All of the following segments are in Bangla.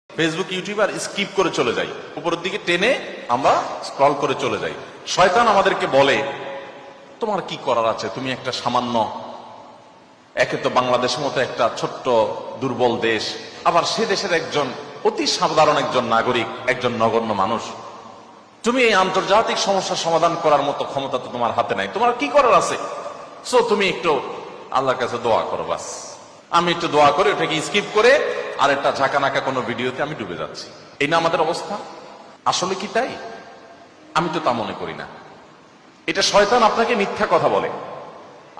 ফেসবুক, ইউটিউব আর স্কিপ করে চলে যাই, উপরের দিকে টেনে আমরা স্ক্রল করে চলে যাই। শয়তান আমাদেরকে বলে তোমার কি করার আছে, তুমি একটা সামান্য, একে তো বাংলাদেশের মতো একটা ছোট্ট দুর্বল দেশ, আবার সে দেশের একজন অতি সাধারণ একজন নাগরিক, একজন নগণ্য মানুষ, তুমি এই আন্তর্জাতিক সমস্যার সমাধান করার মতো ক্ষমতা তো তোমার হাতে নাই, তোমার কি করার আছে? সো তুমি একটু আল্লাহর কাছে দোয়া করো, বাস। আমি একটু দোয়া করে ওটাকে স্কিপ করে আর একটা ঝাঁকানাকা কোনো ভিডিওতে আমি ডুবে যাচ্ছি। এই না আমাদের অবস্থা? আসলে কি তাই? আমি তো তা মনে করি না। এটা শয়তান আপনাকে মিথ্যা কথা বলে,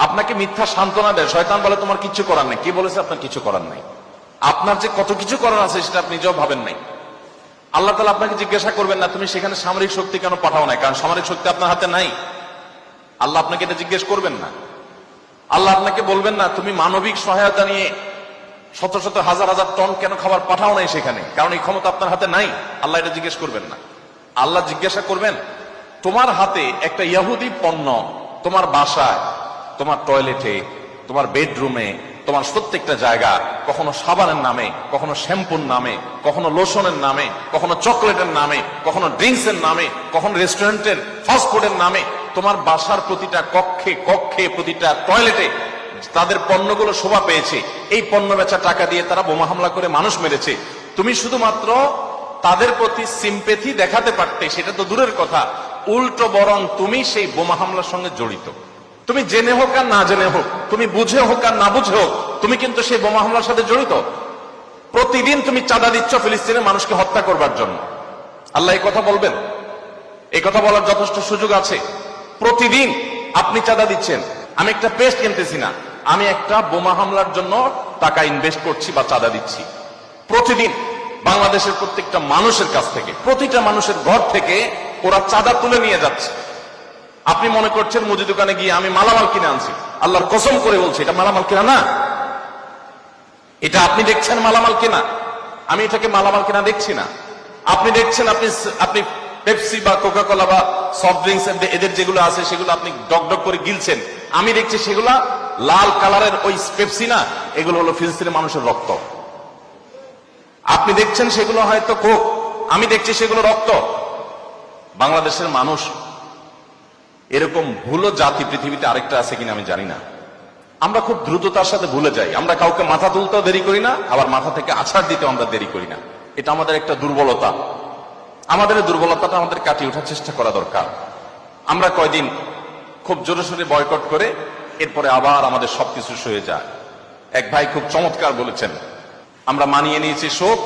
আপনাকে মিথ্যা সান্ত্বনা দেয়। শয়তান বলে তোমার কিছু করার নেই। কে বলেছে আপনার কিছু করার নাই? আপনার যে কত কিছু করার আছে সেটা আপনি নিজেও ভাবেন নাই। আল্লাহ তাআলা আপনাকে জিজ্ঞাসা করবেন না তুমি সেখানে সামরিক শক্তি কেন পাঠাও নাই, কারণ সামরিক শক্তি আপনার হাতে নাই। আল্লাহ আপনাকে এটা জিজ্ঞেস করবেন না। আল্লাহ আপনাকে বলবেন না তুমি মানবিক সহায়তা নিয়ে শত শত হাজার হাজার টন কেন খাবার পাঠাও নাই সেখানে, কারণ এই ক্ষমতা আপনার হাতে নাই। আল্লাহ এটা জিজ্ঞেস করবেন না। আল্লাহ জিজ্ঞাসা করবেন তোমার হাতে একটা ইহুদি পণ্য তোমার বাসায়, তোমার টয়লেটে, তোমার বেডরুমে, তোমার প্রত্যেকটা জায়গা, কখনো সাবানের নামে, কখনো শ্যাম্পুর নামে, কখনো লোশনের নামে, কখনো চকলেটের নামে, কখনো ড্রিঙ্কস এর নামে, কখনো রেস্টুরেন্টের ফাস্টফুডের নামে, তোমার বাসার প্রতিটা কক্ষে কক্ষে, প্রতিটা টয়লেটে তাদের পণ্যগুলো শোভা পেয়েছে। এই পণ্য বেচা টাকা দিয়ে তারা বোমা হামলা করে মানুষ মেরেছে। তুমি শুধুমাত্র তাদের প্রতি সিম্পেথি দেখাতে পারতে, সেটা তো দূরের কথা, উল্টো বরং তুমি সেই বোমা হামলার সঙ্গে জড়িত। তুমি জেনে হোক আর না জেনে হোক, তুমি বুঝে হোক আর না বুঝে হোক, তুমি কিন্তু সেই বোমা হামলার সাথে জড়িত। প্রতিদিন তুমি চাঁদা দিচ্ছ ফিলিস্তিনের মানুষকে হত্যা করবার জন্য। আল্লাহ এই কথা বলবেন? এই কথা বলার যথেষ্ট সুযোগ আছে। প্রতিদিন আপনি চাঁদা দিচ্ছেন। আমি একটা পেস্ট কিনতেছি না, আমি একটা বোমা হামলার জন্য টাকা ইনভেস্ট করছি বা চাঁদা দিচ্ছি। প্রতিদিন বাংলাদেশের প্রত্যেকটা মানুষের কাছ থেকে, প্রতিটা মানুষের ঘর থেকে ওরা চাঁদা তুলে নিয়ে যাচ্ছে। আপনি মনে করছেন মুদি দোকানে গিয়ে আমি মালামাল কিনে আনছি। আল্লাহর কসম করে বলছি এটা মালামাল কেনা না। এটা আপনি দেখছেন মালামাল কেনা, আমি এটাকে মালামাল কেনা দেখছি না। আপনি দেখছেন আপনি পেপসি বা কোকা কোলা বা সফট ড্রিঙ্কস এদের যেগুলো আছে সেগুলো আপনি ডক ডক করে গিলছেন। আমি দেখছি সেগুলা লাল কালারের ওই পেপসি না, এগুলো হলো ফিলিস্তিনের মানুষের রক্ত। আপনি দেখছেন সেগুলো হয়তো কোক, আমি দেখছি সেগুলো রক্ত। বাংলাদেশের মানুষ এরকম ভুলো জাতি পৃথিবীতে আরেকটা আছে কিনা আমি জানি না। আমরা খুব দ্রুততার সাথে ভুলে যাই। আমরা কাউকে মাথা তুলতেও দেরি করি না, আবার মাথা থেকে আছাড় দিতেও আমরা দেরি করি না। এটা আমাদের একটা দুর্বলতা। আমাদের এই দুর্বলতাটা আমাদের কাটিয়ে ওঠার চেষ্টা করা দরকার। আমরা কয়দিন খুব জোরে সোরে বয়কট করে এরপরে আবার আমাদের সবকিছু সয়ে যায়। এক ভাই খুব চমৎকার বলেছেন, আমরা মানিয়ে নিয়েছি শোক,